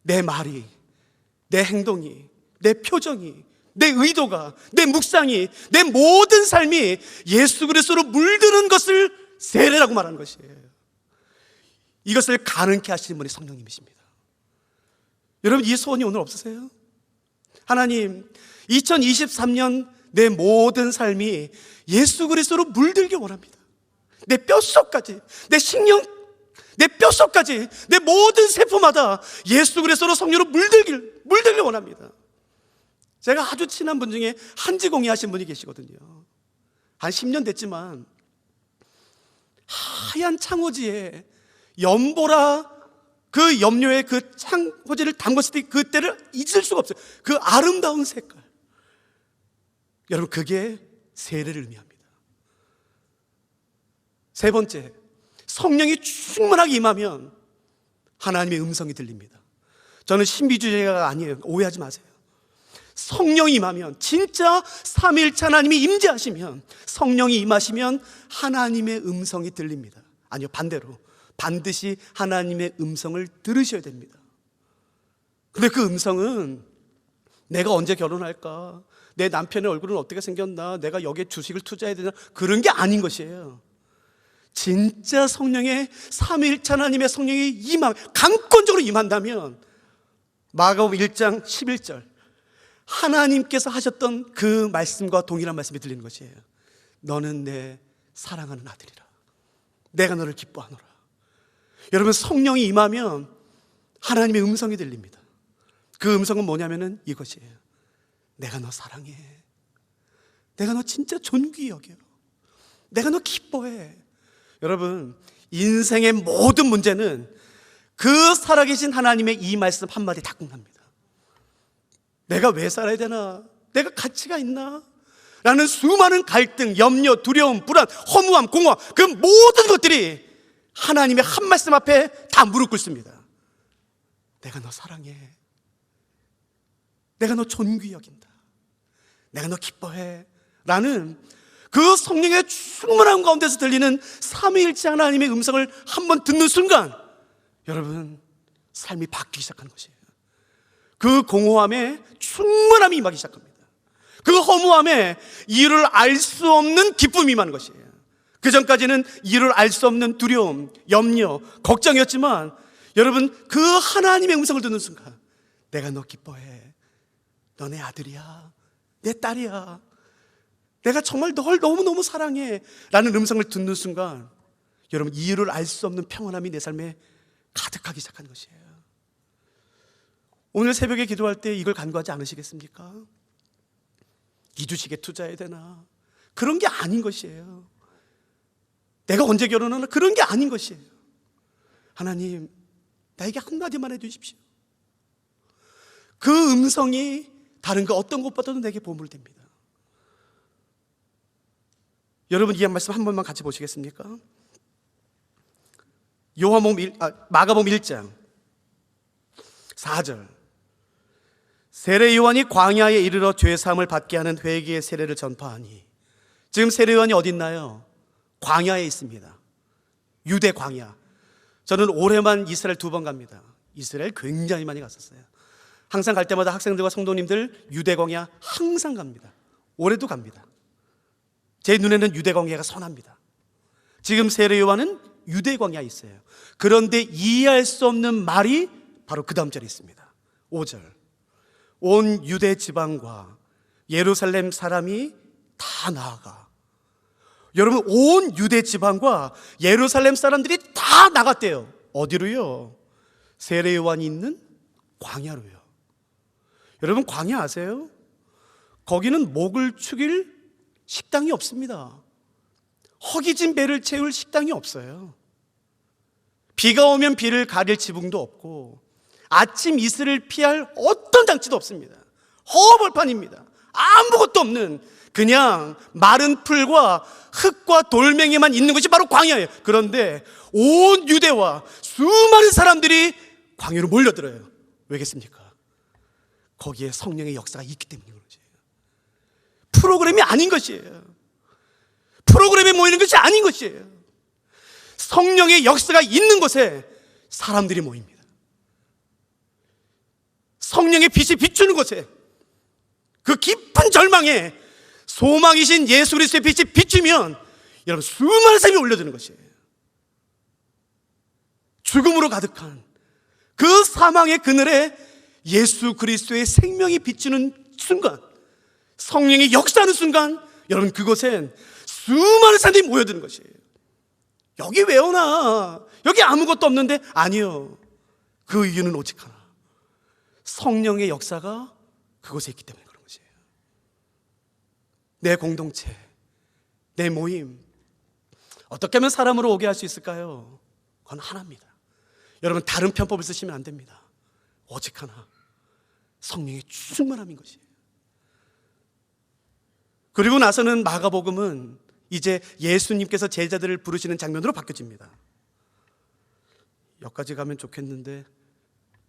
내 말이, 내 행동이, 내 표정이, 내 의도가, 내 묵상이, 내 모든 삶이 예수 그리스도로 물드는 것을 세례라고 말하는 것이에요. 이것을 가능케 하시는 분이 성령님이십니다. 여러분, 이 소원이 오늘 없으세요? 하나님, 2023년 내 모든 삶이 예수 그리스도로 물들길 원합니다. 내 뼛속까지, 내 식령, 내 뼛속까지, 내 모든 세포마다 예수 그리스도로 성령으로 물들길 원합니다. 제가 아주 친한 분 중에 한지공예 하신 분이 계시거든요. 한 10년 됐지만 하얀 창호지에 연보라 그 염료에 그 창호지를 담궜을 때 그때를 잊을 수가 없어요. 그 아름다운 색깔. 여러분, 그게 세례를 의미합니다. 세 번째, 성령이 충만하게 임하면 하나님의 음성이 들립니다. 저는 신비주의자가 아니에요. 오해하지 마세요. 성령이 임하면, 진짜 삼위일체 하나님이 임재하시면, 성령이 임하시면 하나님의 음성이 들립니다. 아니요, 반대로 반드시 하나님의 음성을 들으셔야 됩니다. 근데 그 음성은 내가 언제 결혼할까? 내 남편의 얼굴은 어떻게 생겼나? 내가 여기에 주식을 투자해야 되나? 그런 게 아닌 것이에요. 진짜 성령의 삼위일체 하나님의 성령이 강권적으로 임한다면 마가복음 1장 11절 하나님께서 하셨던 그 말씀과 동일한 말씀이 들리는 것이에요. 너는 내 사랑하는 아들이라. 내가 너를 기뻐하노라. 여러분, 성령이 임하면 하나님의 음성이 들립니다. 그 음성은 뭐냐면은 이것이에요. 내가 너 사랑해. 내가 너 진짜 존귀히 여겨. 내가 너 기뻐해. 여러분, 인생의 모든 문제는 그 살아계신 하나님의 이 말씀 한마디 다 끝납니다. 내가 왜 살아야 되나? 내가 가치가 있나? 라는 수많은 갈등, 염려, 두려움, 불안, 허무함, 공허, 그 모든 것들이 하나님의 한 말씀 앞에 다 무릎 꿇습니다. 내가 너 사랑해. 내가 너 존귀히 여긴다. 내가 너 기뻐해. 라는 그 성령의 충만함 가운데서 들리는 삼위일체 하나님의 음성을 한번 듣는 순간 여러분, 삶이 바뀌기 시작하는 것이에요. 그 공허함에 충만함이 임하기 시작합니다. 그 허무함에 이유를 알 수 없는 기쁨이 임하는 것이에요. 그 전까지는 이유를 알 수 없는 두려움, 염려, 걱정이었지만 여러분, 그 하나님의 음성을 듣는 순간 내가 너 기뻐해. 너 내 아들이야. 내 딸이야. 내가 정말 널 너무너무 사랑해. 라는 음성을 듣는 순간 여러분, 이유를 알 수 없는 평안함이 내 삶에 가득하기 시작하는 것이에요. 오늘 새벽에 기도할 때 이걸 간구하지 않으시겠습니까? 이주식에 투자해야 되나? 그런 게 아닌 것이에요. 내가 언제 결혼하나? 그런 게 아닌 것이에요. 하나님, 나에게 한마디만 해주십시오. 그 음성이 다른 그 어떤 것보다도 내게 보물됩니다. 여러분, 이 말씀 한 번만 같이 보시겠습니까? 마가복음 1장 4절. 세례 요한이 광야에 이르러 죄 사함을 받게 하는 회개의 세례를 전파하니. 지금 세례 요한이 어디 있나요? 광야에 있습니다. 유대 광야. 저는 올해만 이스라엘 2번 갑니다. 이스라엘 굉장히 많이 갔었어요. 항상 갈 때마다 학생들과 성도님들 유대 광야 항상 갑니다. 올해도 갑니다. 제 눈에는 유대 광야가 선합니다. 지금 세례 요한은 유대 광야에 있어요. 그런데 이해할 수 없는 말이 바로 그 다음 절에 있습니다. 5절. 온 유대 지방과 예루살렘 사람이 다 나아가. 여러분, 온 유대 지방과 예루살렘 사람들이 다 나갔대요. 어디로요? 세례 요한이 있는 광야로요. 여러분, 광야 아세요? 거기는 목을 축일 식당이 없습니다. 허기진 배를 채울 식당이 없어요. 비가 오면 비를 가릴 지붕도 없고 아침 이슬을 피할 어떤 장치도 없습니다. 허벌판입니다. 아무것도 없는 그냥 마른 풀과 흙과 돌멩이만 있는 것이 바로 광야예요. 그런데 온 유대와 수많은 사람들이 광야로 몰려들어요. 왜겠습니까? 거기에 성령의 역사가 있기 때문인 거죠. 프로그램이 아닌 것이에요. 프로그램에 모이는 것이 아닌 것이에요. 성령의 역사가 있는 곳에 사람들이 모입니다. 성령의 빛이 비추는 곳에, 그 깊은 절망에 소망이신 예수 그리스도의 빛이 비추면 여러분 수많은 사람이 올려드는 것이에요. 죽음으로 가득한 그 사망의 그늘에 예수 그리스도의 생명이 비추는 순간, 성령이 역사하는 순간, 여러분 그곳엔 수많은 사람들이 모여드는 것이에요. 여기 왜 오나? 여기 아무것도 없는데. 아니요, 그 이유는 오직 하나, 성령의 역사가 그곳에 있기 때문에 그런 것이에요. 내 공동체, 내 모임, 어떻게 하면 사람으로 오게 할 수 있을까요? 그건 하나입니다. 여러분, 다른 편법을 쓰시면 안 됩니다. 오직 하나, 성령의 충만함인 것이에요. 그리고 나서는 마가복음은 이제 예수님께서 제자들을 부르시는 장면으로 바뀌어집니다. 여기까지 가면 좋겠는데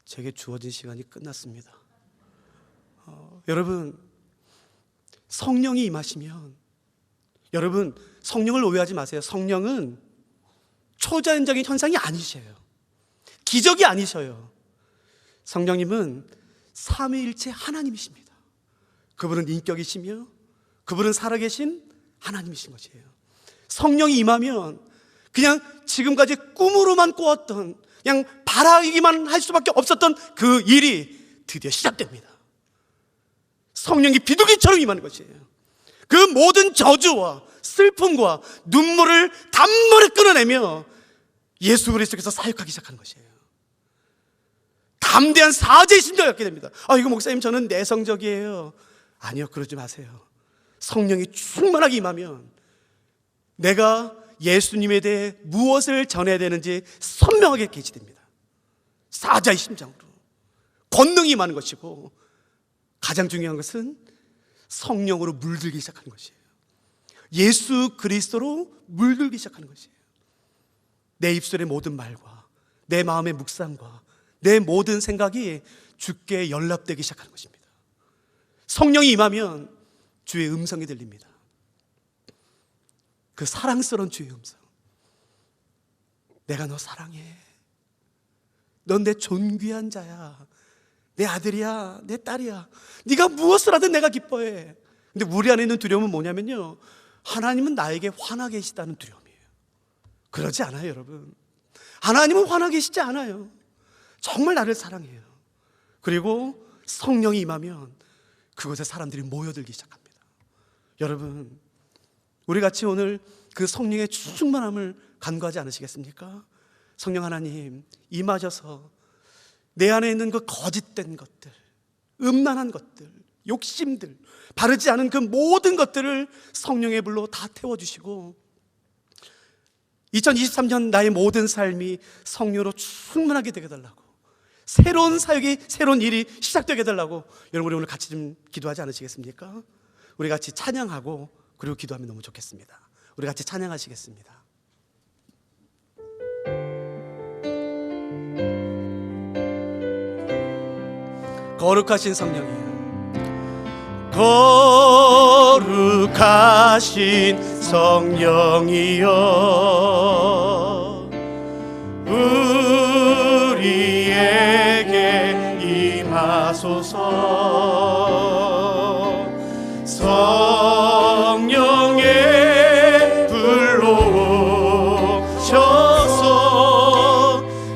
제게 주어진 시간이 끝났습니다. 여러분, 성령이 임하시면, 여러분 성령을 오해하지 마세요. 성령은 초자연적인 현상이 아니셔요. 기적이 아니셔요. 성령님은 삼위일체 하나님이십니다. 그분은 인격이시며 그분은 살아계신 하나님이신 것이에요. 성령이 임하면 그냥 지금까지 꿈으로만 꾸었던, 그냥 바라기만 할 수밖에 없었던 그 일이 드디어 시작됩니다. 성령이 비둘기처럼 임하는 것이에요. 그 모든 저주와 슬픔과 눈물을 단번에 끊어내며 예수 그리스도께서 사역하기 시작하는 것이에요. 담대한 사제의 심정을 갖게 됩니다. 이거 목사님 저는 내성적이에요. 아니요, 그러지 마세요. 성령이 충만하게 임하면 내가 예수님에 대해 무엇을 전해야 되는지 선명하게 계시됩니다. 사자의 심장으로 권능이 임하는 것이고, 가장 중요한 것은 성령으로 물들기 시작하는 것이에요. 예수 그리스도로 물들기 시작하는 것이에요. 내 입술의 모든 말과 내 마음의 묵상과 내 모든 생각이 주께 연락되기 시작하는 것입니다. 성령이 임하면 주의 음성이 들립니다. 그 사랑스러운 주의 음성. 내가 너 사랑해. 넌 내 존귀한 자야. 내 아들이야, 내 딸이야. 네가 무엇을 하든 내가 기뻐해. 근데 우리 안에 있는 두려움은 뭐냐면요, 하나님은 나에게 화나 계시다는 두려움이에요. 그러지 않아요, 여러분. 하나님은 화나 계시지 않아요. 정말 나를 사랑해요. 그리고 성령이 임하면 그곳에 사람들이 모여들기 시작합니다. 여러분, 우리 같이 오늘 그 성령의 충만함을 간구하지 않으시겠습니까? 성령 하나님 임하셔서 내 안에 있는 그 거짓된 것들, 음란한 것들, 욕심들, 바르지 않은 그 모든 것들을 성령의 불로 다 태워주시고 2023년 나의 모든 삶이 성령으로 충만하게 되게 해달라고, 새로운 사역이, 새로운 일이 시작되게 해달라고 여러분, 우리 오늘 같이 좀 기도하지 않으시겠습니까? 우리 같이 찬양하고 그리고 기도하면 너무 좋겠습니다. 우리 같이 찬양하시겠습니다. 거룩하신 성령이여, 거룩하신 성령이여, 우리에게 임하소서. 성령의 불로 오셔서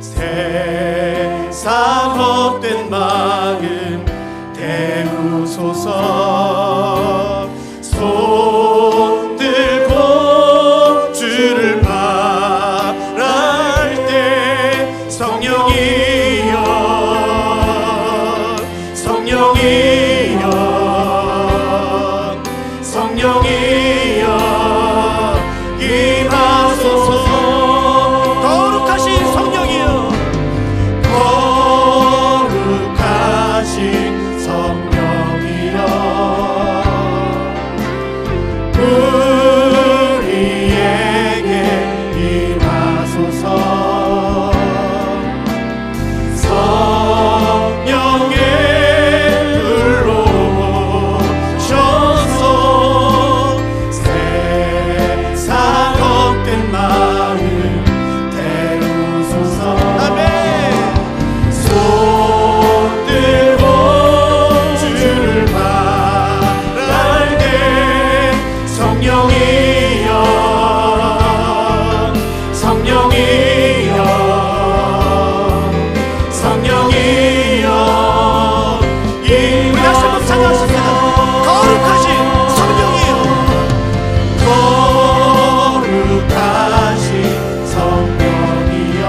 세상 헛된 마음 태우소서. 손 들고 주를 바랄 때 성령이여, 성령이여, 성령이여 임하소서. 거룩하신 성령이여, 거룩하신 성령이여, 우리에게 임하소서. 성령의 불로 오셔서 세상 헛된 마음 태우소서. 아멘. 손 들고 주를 바랄 때 성령이여, 성령이여, 성령이여 우리 다시 한번 찬양하십니다. 거룩하신 성령이여, 거룩하신 성령이여,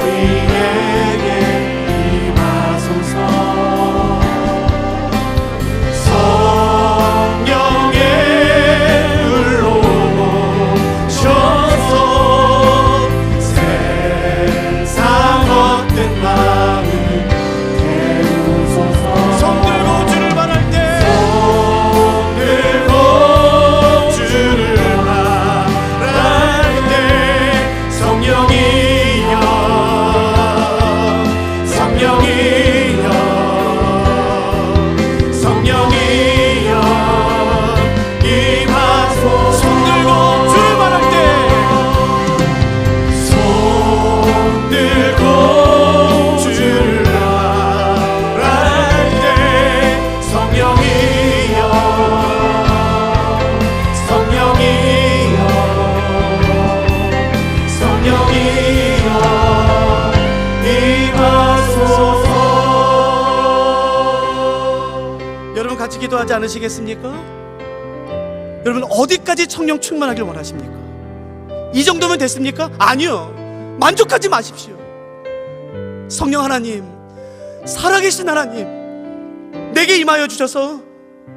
우리에게 임하소서. 성령의 불로 오셔서 세상 헛된 마음 태우소서. 손 들고 주를 바랄 때, 손 들고 주를 바랄 때 성령이여, 성령이여, 성령이여 임하소서. 손 들고 주를 바랄 때, 손 들고 주를 바랄 때 성령이여, 성령이여, 성령이여 임하소서. 여러분 같이 기도하지 않으시겠습니까? 여러분 어디까지 성령 충만하길 원하십니까? 이 정도면 됐습니까? 아니요, 만족하지 마십시오. 성령 하나님, 살아계신 하나님, 내게 임하여 주셔서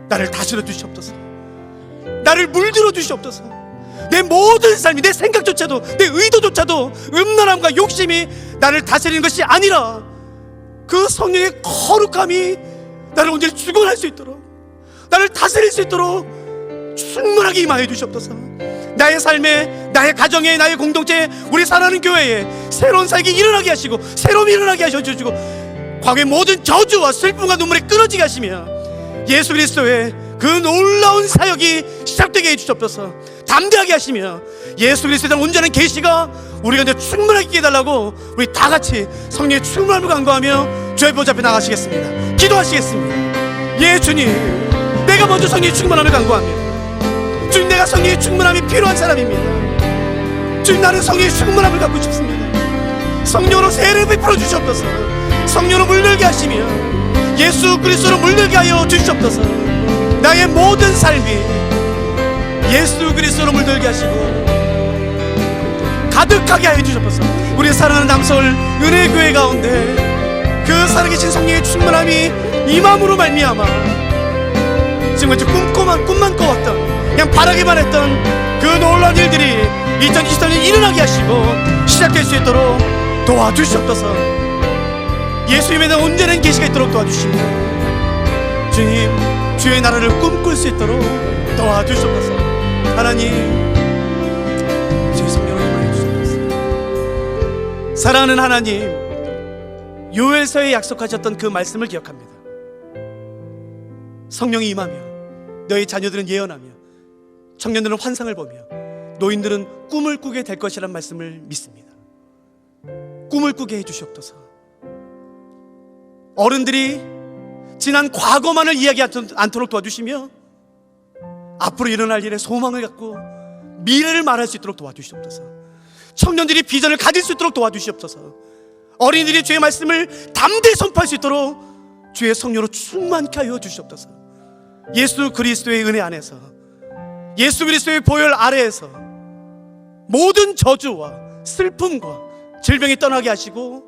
나를 다스려 주시옵소서. 나를 물들어 주시옵소서. 내 모든 삶이, 내 생각조차도, 내 의도조차도 음란함과 욕심이 나를 다스리는 것이 아니라 그 성령의 거룩함이 나를 온전히 주권할 수 있도록, 나를 다스릴 수 있도록 충분하게 임하여 주시옵소서. 나의 삶에, 나의 가정에, 나의 공동체에, 우리 사랑하는 교회에 새로운 사역이 일어나게 하시고 새로움이 일어나게 하셔주시고 과거의 모든 저주와 슬픔과 눈물이 끊어지게 하시며 예수 그리스도의 그 놀라운 사역이 시작되게 해주시옵소서. 담대하게 하시며 예수 그리스도에 대한 온전한 계시가 우리가 이제 충분하게 있게 해달라고 우리 다 같이 성령의 충만함을 간구하며 주의 보좌 앞에 나가시겠습니다. 기도하시겠습니다. 예 주님, 내가 먼저 성령의 충만함을 간구합니다. 주님, 내가 성령의 충만함이 필요한 사람입니다. 주님, 나는 성령의 충만함을 갖고 싶습니다. 성령으로 세례를 베풀어 주시옵소서. 성령으로 물들게 하시며 예수 그리스도로 물들게 하여 주시옵소서. 나의 모든 삶이 예수 그리스도로 물들게 하시고 가득하게 하여 주옵소서. 우리 사랑하는 남서울 은혜교회 가운데 그 살아계신 성령의 충만함이 임함으로 말미암아 정말 꿈만 꿔왔던, 그냥 바라기만 했던 그 놀라운 일들이 2023년 일어나게 하시고 시작될 수 있도록 도와주시옵소서. 예수님에 대한 온전한 계시가 있도록 도와주시고, 주님, 주의 나라를 꿈꿀 수 있도록 도와주시옵소서. 하나님, 주의 성령을 임하여 주옵소서. 사랑하는 하나님, 요엘서에 약속하셨던 그 말씀을 기억합니다. 성령이 임하며 너희 자녀들은 예언하며 청년들은 환상을 보며 노인들은 꿈을 꾸게 될 것이란 말씀을 믿습니다. 꿈을 꾸게 해주시옵소서. 어른들이 지난 과거만을 이야기하지 않도록 도와주시며 앞으로 일어날 일에 소망을 갖고 미래를 말할 수 있도록 도와주시옵소서. 청년들이 비전을 가질 수 있도록 도와주시옵소서. 어린이들이 주의 말씀을 담대히 선포할 수 있도록 주의 성령으로 충만케 하여 주시옵소서. 예수 그리스도의 은혜 안에서, 예수 그리스도의 보혈 아래에서 모든 저주와 슬픔과 질병이 떠나게 하시고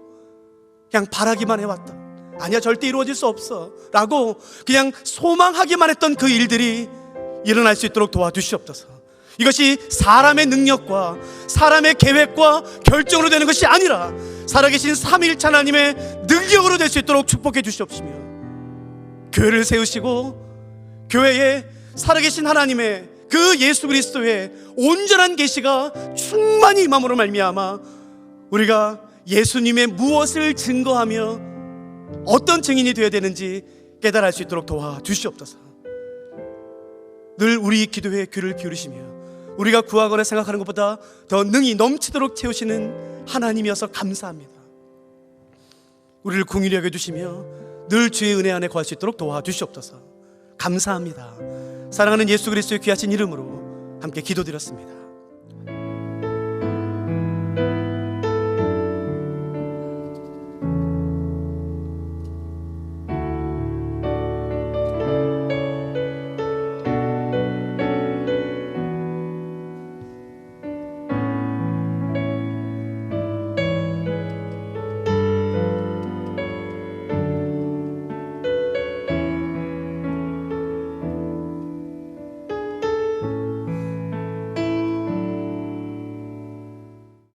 그냥 바라기만 해왔다, 아니야 절대 이루어질 수 없어 라고 그냥 소망하기만 했던 그 일들이 일어날 수 있도록 도와주시옵소서. 이것이 사람의 능력과 사람의 계획과 결정으로 되는 것이 아니라 살아계신 삼위일체 하나님의 능력으로 될 수 있도록 축복해 주시옵시며, 교회를 세우시고 교회에 살아계신 하나님의 그 예수 그리스도의 온전한 계시가 충만히 임함으로 말미암아 우리가 예수님의 무엇을 증거하며 어떤 증인이 되어야 되는지 깨달을 수 있도록 도와주시옵소서. 늘 우리 기도에 귀를 기울이시며 우리가 구하거나 생각하는 것보다 더 능히 넘치도록 채우시는 하나님이어서 감사합니다. 우리를 긍휼히 여겨주시며 늘 주의 은혜 안에 거할 수 있도록 도와주시옵소서. 감사합니다. 사랑하는 예수 그리스도의 귀하신 이름으로 함께 기도드렸습니다.